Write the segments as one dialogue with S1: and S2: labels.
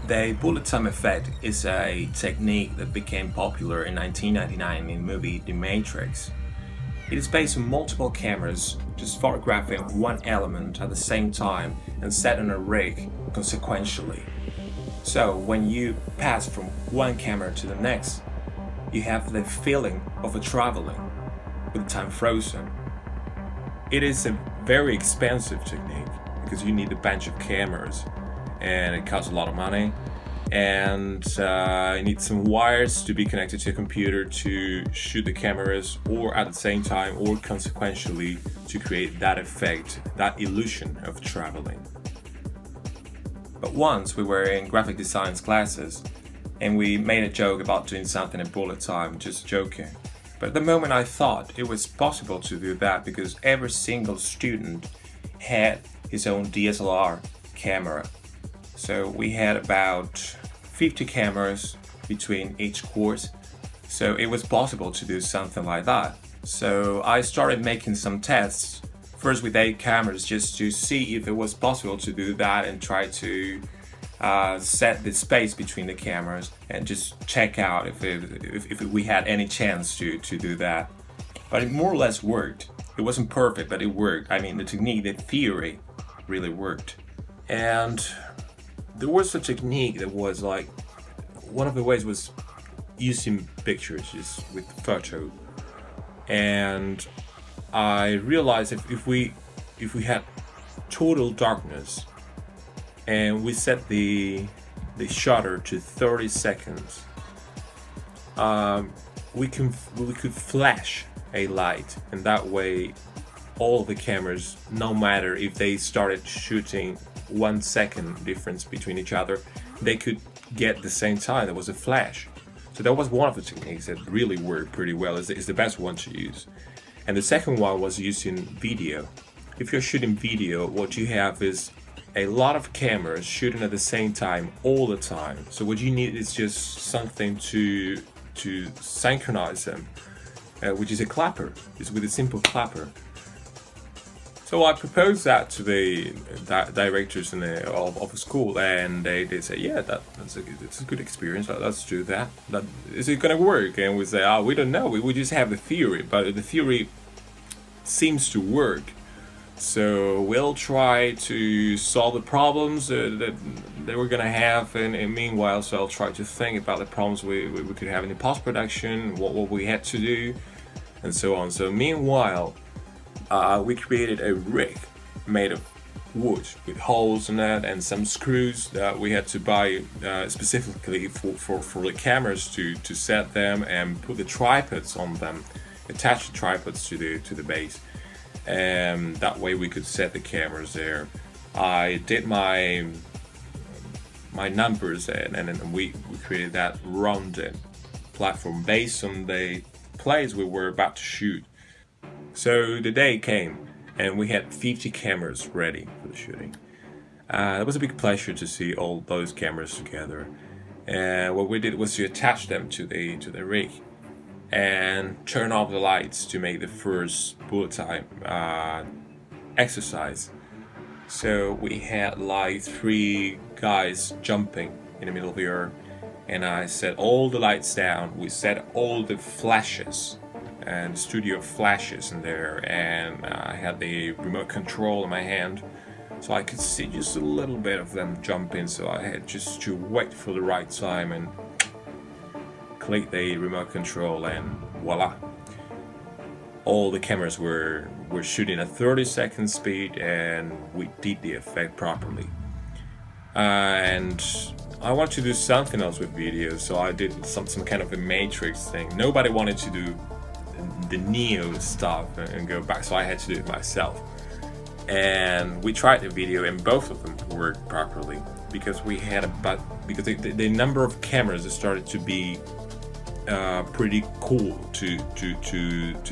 S1: The bullet time effect is a technique that became popular in 1999 in the movie The Matrix. It is based on multiple cameras just photographing one element at the same time and set on a rig consequentially. So when you pass from one camera to the next, you have the feeling of a traveling with time frozen. It is a very expensive technique because you need a bunch of cameras and it costs a lot of money, and you need some wires to be connected to a computer to shoot the cameras, or at the same time or consequentially to create that effect, that illusion of traveling. But once we were in graphic design classes and we made a joke about doing something in bullet time, just joking. But at the moment I thought it was possible to do that because every single student had his own DSLR camera. So we had about 50 cameras between each course, so it was possible to do something like that. So I started making some tests, first with 8 cameras, just to see if it was possible to do that and try to set the space between the cameras and just check out if we had any chance to do that. But it more or less worked. It wasn't perfect, but it worked. I mean, the technique, the theory really worked. And there was a technique that was like, one of the ways was using pictures just with photo. And I realized if we had total darkness and we set the shutter to 30 seconds, we could flash a light, and that way all the cameras, no matter if they started shooting 1 second difference between each other, they could get the same time. There was a flash. So that was one of the techniques that really worked pretty well. It's the best one to use. And the second one was using video. If you're shooting video, what you have is a lot of cameras shooting at the same time all the time. So what you need is just something to synchronize them, which is a clapper. It's with a simple clapper. So I proposed that to the directors of the school, and they say, yeah, it's a good experience. Let's do that. Is it gonna work? And we say, we don't know. We just have the theory, but the theory seems to work. So we'll try to solve the problems that we're gonna have, and meanwhile, so I'll try to think about the problems we could have in the post-production, what we had to do, and so on. So meanwhile, we created a rig made of wood with holes in it and some screws that we had to buy specifically for the cameras to set them and put the tripods on them, attach the tripods to the base, and that way we could set the cameras there. I did my numbers, and we created that rounded platform based on the place we were about to shoot. So the day came and we had 50 cameras ready for the shooting. It was a big pleasure to see all those cameras together. And what we did was to attach them to the rig and turn off the lights to make the first bullet time exercise. So we had like 3 guys jumping in the middle of the air, and I set all the lights down. We set all the flashes and studio flashes in there, and I had the remote control in my hand, so I could see just a little bit of them jumping. So I had just to wait for the right time and click the remote control, and voila! All the cameras were shooting at 30-second speed, and we did the effect properly. And I wanted to do something else with video, so I did some kind of a Matrix thing. Nobody wanted to do the Neo stuff and go back, so I had to do it myself. And we tried the video, and both of them worked properly because we had because the number of cameras started to be pretty cool to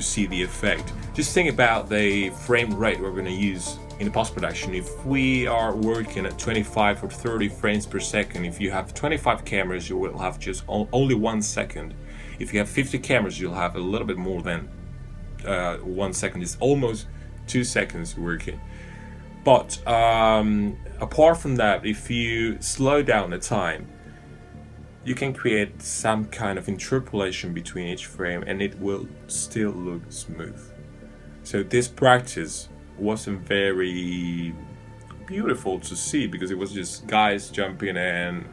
S1: see the effect. Just think about the frame rate we're going to use in the post-production. If we are working at 25 or 30 frames per second, if you have 25 cameras, you will have just only 1 second. If you have 50 cameras, you'll have a little bit more than 1 second. It's almost 2 seconds working. But apart from that, if you slow down the time, you can create some kind of interpolation between each frame and it will still look smooth. So this practice wasn't very beautiful to see because it was just guys jumping and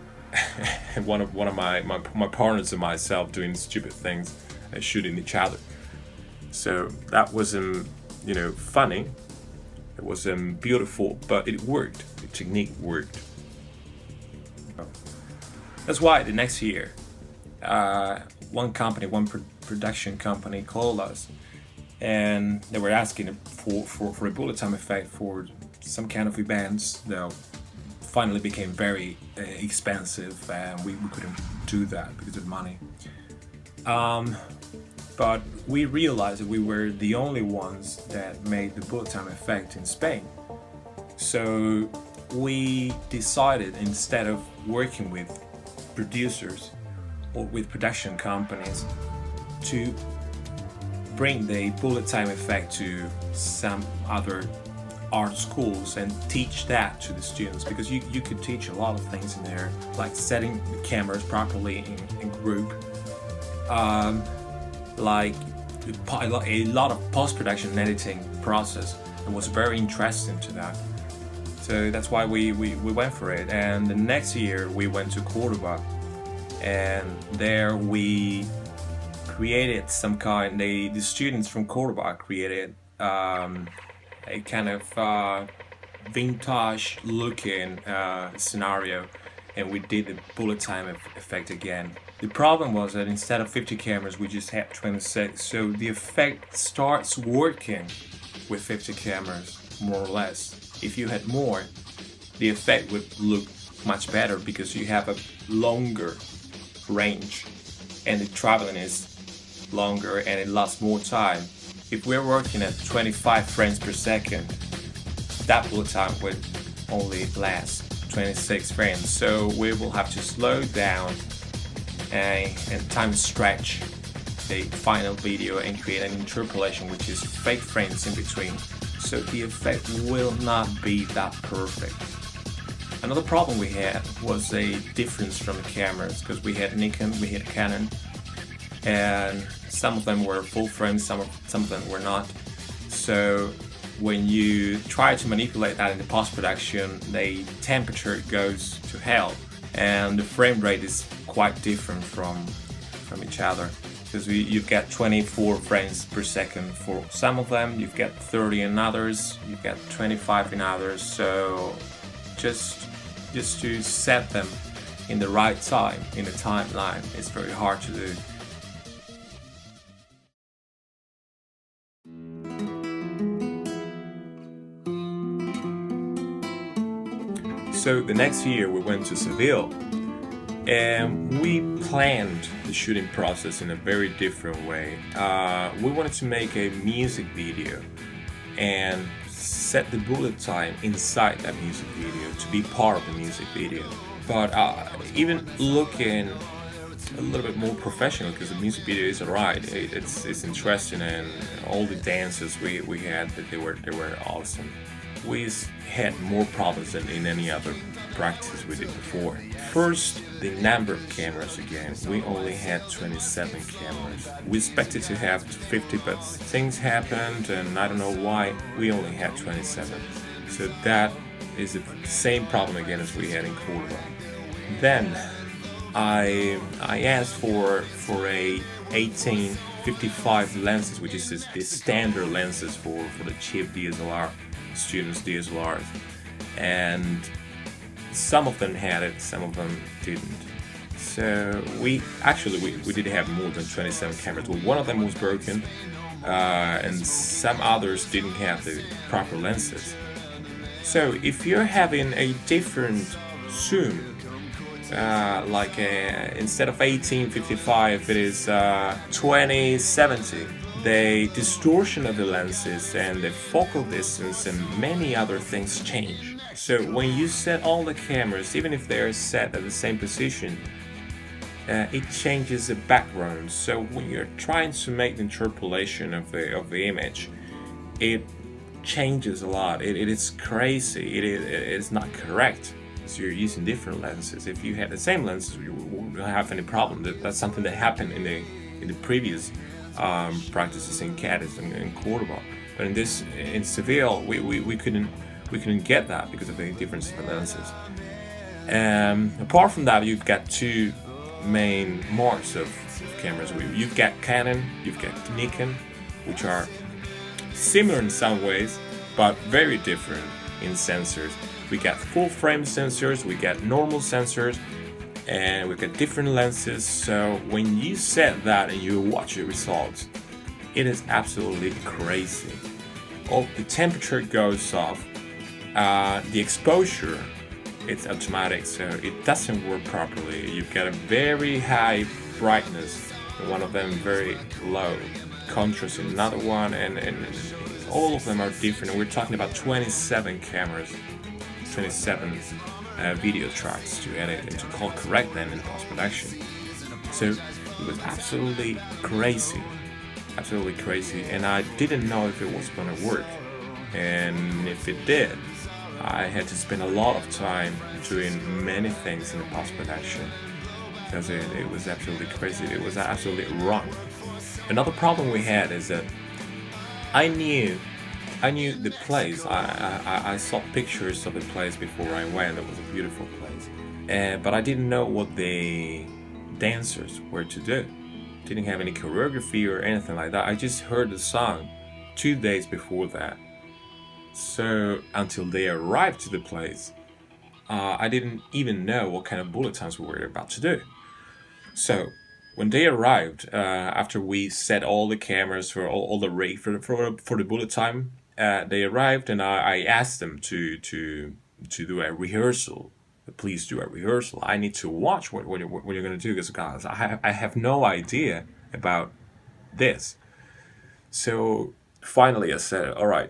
S1: one of my partners and myself doing stupid things and shooting each other. So that wasn't, funny. It wasn't beautiful, but it worked. The technique worked. That's why the next year, one production company called us, and they were asking for a bullet time effect for some kind of events that finally became very expensive, and we couldn't do that because of money. But we realized that we were the only ones that made the bullet time effect in Spain. So we decided, instead of working with producers or with production companies, to bring the bullet time effect to some other art schools and teach that to the students, because you could teach a lot of things in there, like setting the cameras properly in group, like a lot of post-production and editing process. It was very interesting to that. So that's why we went for it. And the next year we went to Cordoba, and there we created some kind, the students from Cordoba created a kind of vintage looking scenario, and we did the bullet time effect again. The problem was that instead of 50 cameras we just had 26, so the effect starts working with 50 cameras more or less. If you had more, the effect would look much better because you have a longer range and the traveling is longer and it lasts more time. If we're working at 25 frames per second, that bullet time would only last 26 frames. So we will have to slow down and time stretch the final video and create an interpolation, which is fake frames in between. So the effect will not be that perfect. Another problem we had was a difference from the cameras, because we had Nikon, we had Canon, and some of them were full frame, some of them were not. So when you try to manipulate that in the post-production, the temperature goes to hell, and the frame rate is quite different from each other. Because you've got 24 frames per second for some of them, you've got 30 in others, you've got 25 in others. So just to set them in the right time, in the timeline, it's very hard to do. So the next year we went to Seville, and we planned the shooting process in a very different way. We wanted to make a music video and set the bullet time inside that music video to be part of the music video. But even looking a little bit more professional, because the music video is alright, it's interesting, and all the dances we had, that they were awesome. We had more problems than in any other practice we did before. First, the number of cameras again. We only had 27 cameras. We expected to have 50, but things happened and I don't know why we only had 27. So that is the same problem again as we had in Cordoba. Then I asked for a 18-55 lenses, which is the standard lenses for the cheap DSLR students' DSLRs, and some of them had it, some of them didn't. So we did have more than 27 cameras. Well, one of them was broken, and some others didn't have the proper lenses. So if you're having a different zoom, like instead of 18-55 it is 20-70, the distortion of the lenses and the focal distance and many other things change. So when you set all the cameras, even if they are set at the same position, it changes the background. So when you're trying to make the interpolation of the image, it changes a lot. It is crazy. It's not correct. So you're using different lenses. If you had the same lenses, you won't have any problem. That's something that happened in the previous practices in Cadiz and in Cordoba. But in Seville, we couldn't get that because of the difference in the lenses. Apart from that, you've got two main marks of cameras. You've got Canon, you've got Nikon, which are similar in some ways, but very different in sensors. We got full frame sensors, we got normal sensors, and we got different lenses. So when you set that and you watch the results, it is absolutely crazy. The temperature goes off, the exposure, it's automatic, so it doesn't work properly. You've got a very high brightness in one of them, very low contrast in another one, and all of them are different. And we're talking about 27 cameras, 27 video tracks to edit and to call correct them in post-production. So it was absolutely crazy, and I didn't know if it was going to work, and if it did, I had to spend a lot of time doing many things in the post-production because it was absolutely crazy. It was absolutely wrong. Another problem we had is that I knew the place. I saw pictures of the place before I went. It was a beautiful place, but I didn't know what the dancers were to do. Didn't have any choreography or anything like that. I just heard the song 2 days before that. So until they arrived to the place, I didn't even know what kind of bullet times we were about to do. So when they arrived, after we set all the cameras for all the rig for the bullet time, they arrived, and I asked them to do a rehearsal. Please do a rehearsal. I need to watch what you're going to do, because guys, I have no idea about this. So finally I said, all right.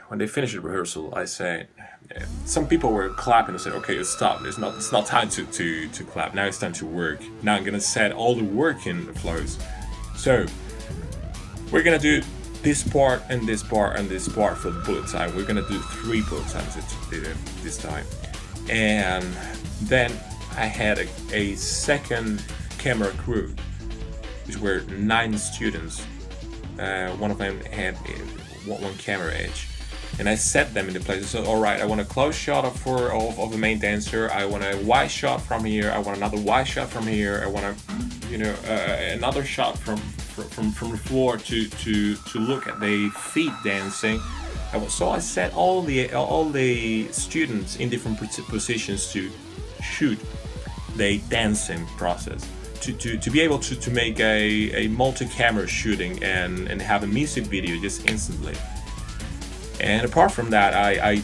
S1: When they finished the rehearsal, I said, some people were clapping and said, okay, stop. It's not time to clap. Now it's time to work. Now I'm gonna set all the working flows. So we're gonna do this part and this part and this part for the bullet time. We're gonna do 3 bullet times this time. And then I had a second camera crew, which were 9 students. One of them had one camera each. And I set them in the place. So, all right, I want a close shot of the main dancer. I want a wide shot from here. I want another wide shot from here. I want another shot from the floor to look at the feet dancing. So I set all the students in different positions to shoot the dancing process. To be able to make a multi-camera shooting and have a music video just instantly. And apart from that, I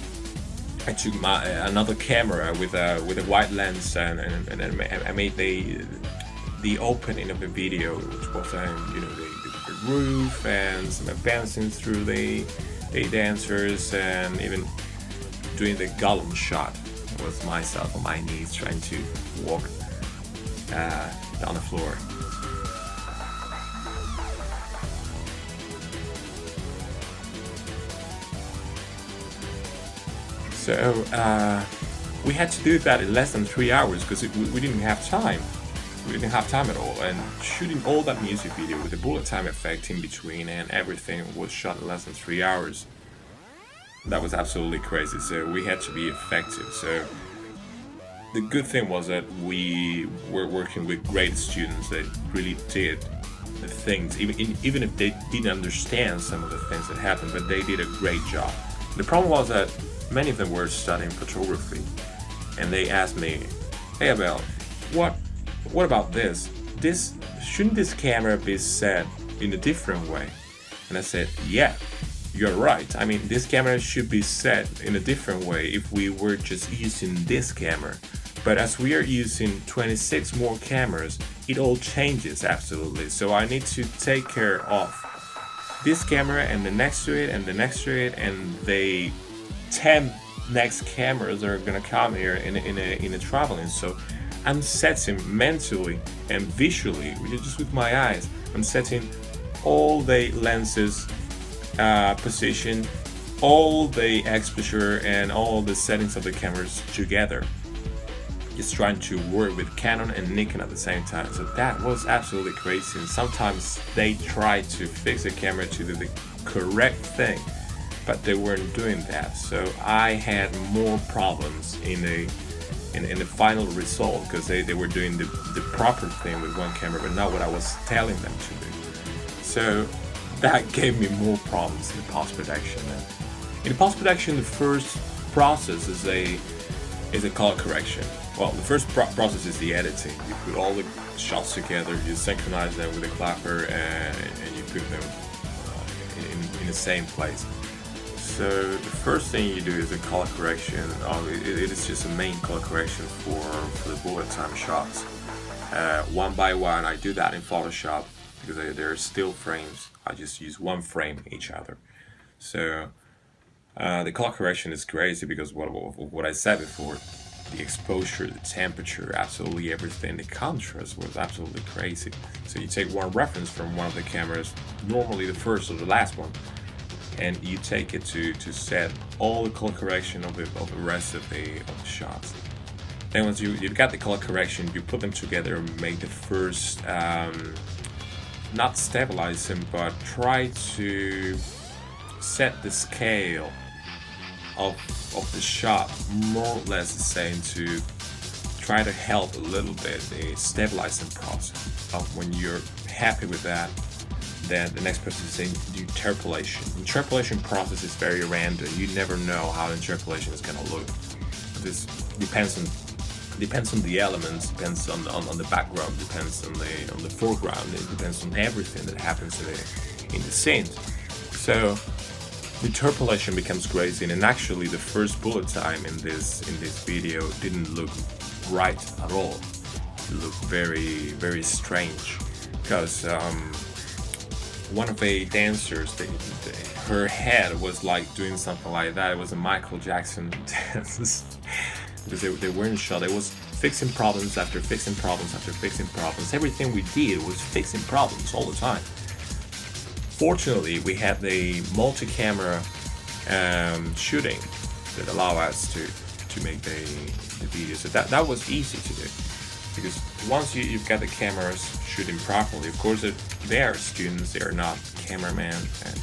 S1: took another camera with a wide lens and I made the opening of the video, which was the roof and some advancing through the dancers, and even doing the Gollum shot with myself on my knees trying to walk down the floor. So we had to do that in less than 3 hours because we didn't have time. We didn't have time at all. And shooting all that music video with the bullet time effect in between and everything was shot in less than 3 hours. That was absolutely crazy. So we had to be effective. So the good thing was that we were working with great students that really did the things, even if they didn't understand some of the things that happened, but they did a great job. The problem was that many of them were studying photography, and they asked me, "Hey Abel, what about this? Shouldn't this camera be set in a different way?" And I said, "Yeah, you're right. I mean, this camera should be set in a different way if we were just using this camera. But as we are using 26 more cameras, it all changes absolutely. So I need to take care of this camera and the next to it and the next to it and the 10 next cameras are gonna come here in a traveling. So I'm setting mentally and visually, just with my eyes, I'm setting all the lenses position all the exposure and all the settings of the cameras together, just trying to work with Canon and Nikon at the same time. So that was absolutely crazy. And sometimes they tried to fix the camera to do the correct thing, but they weren't doing that. So I had more problems in the final result, because they were doing the proper thing with one camera, but not what I was telling them to do. So that gave me more problems in the post-production. In the post-production, the first process is a color correction. Well, the first process is the editing. You put all the shots together, you synchronize them with a clapper, and you put them in the same place. So the first thing you do is a color correction. It is just a main color correction for the bullet time shots. One by one, I do that in Photoshop because there are still frames. I just use one frame each other. So the color correction is crazy because what I said before, the exposure, the temperature, absolutely everything, the contrast was absolutely crazy. So you take one reference from one of the cameras, normally the first or the last one, and you take it to set all the color correction of the rest of the shots. Then once you've got the color correction, you put them together and make the first, not stabilize them, but try to set the scale of the shot more or less the same, to try to help a little bit the stabilizing process. When you're happy with that, then the next process is interpolation. Interpolation process is very random. You never know how interpolation is going to look. This depends on the elements, depends on the background, depends on the foreground. It depends on everything that happens in the scene. So interpolation becomes crazy, and actually the first bullet time in this video didn't look right at all. It looked very, very strange, because one of the dancers, her head was like doing something like that. It was a Michael Jackson dance, because they weren't shot. It was fixing problems after fixing problems after fixing problems. Everything we did was fixing problems all the time. Fortunately, we had the multi-camera shooting that allow us to make the video. So that was easy to do, because once you've got the cameras shooting properly, of course they are students, they are not cameramen, and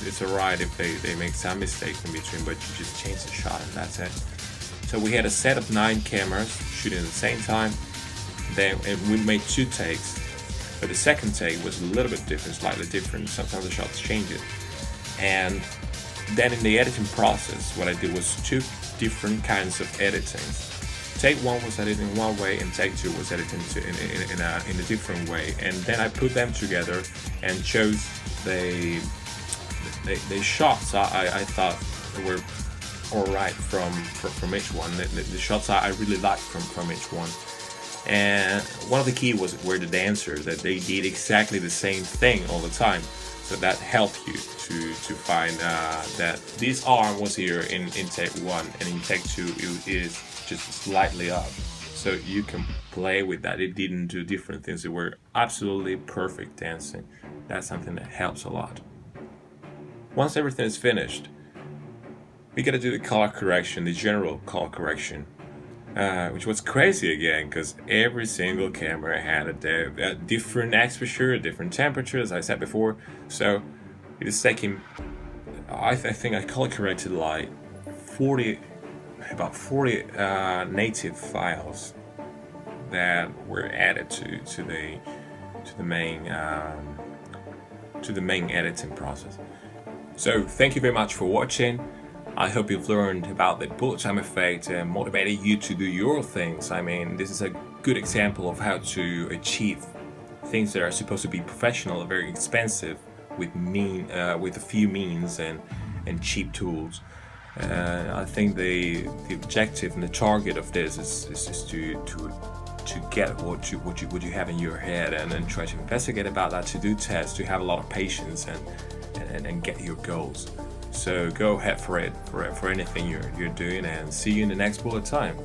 S1: it's alright if they make some mistakes in between, but you just change the shot and that's it. So we had a set of 9 cameras shooting at the same time. Then we made 2 takes. But the second take was a little bit different, slightly different. Sometimes the shots change it. And then in the editing process, what I did was 2 different kinds of editing. Take 1 was edited in one way, and take 2 was edited in a different way. And then I put them together and chose the shots I thought were alright from each one. The shots I really liked from each one. And one of the key was where the dancers, that they did exactly the same thing all the time. So that helped you to find that this arm was here in take 1, and in take 2 it is just slightly up. So you can play with that. It didn't do different things. They were absolutely perfect dancing. That's something that helps a lot. Once everything is finished, we gotta do the color correction, the general color correction. Which was crazy again, because every single camera had a different exposure, a different temperature, as I said before. So it is taking, I think I color corrected like about 40 native files that were added to the main editing process. So thank you very much for watching. I hope you've learned about the bullet time effect and motivated you to do your things. I mean, this is a good example of how to achieve things that are supposed to be professional and very expensive with a few means and cheap tools. I think the objective and the target of this is just to get what you have in your head, and then try to investigate about that, to do tests, to have a lot of patience and get your goals. So go ahead for anything you're doing, and see you in the next bullet time.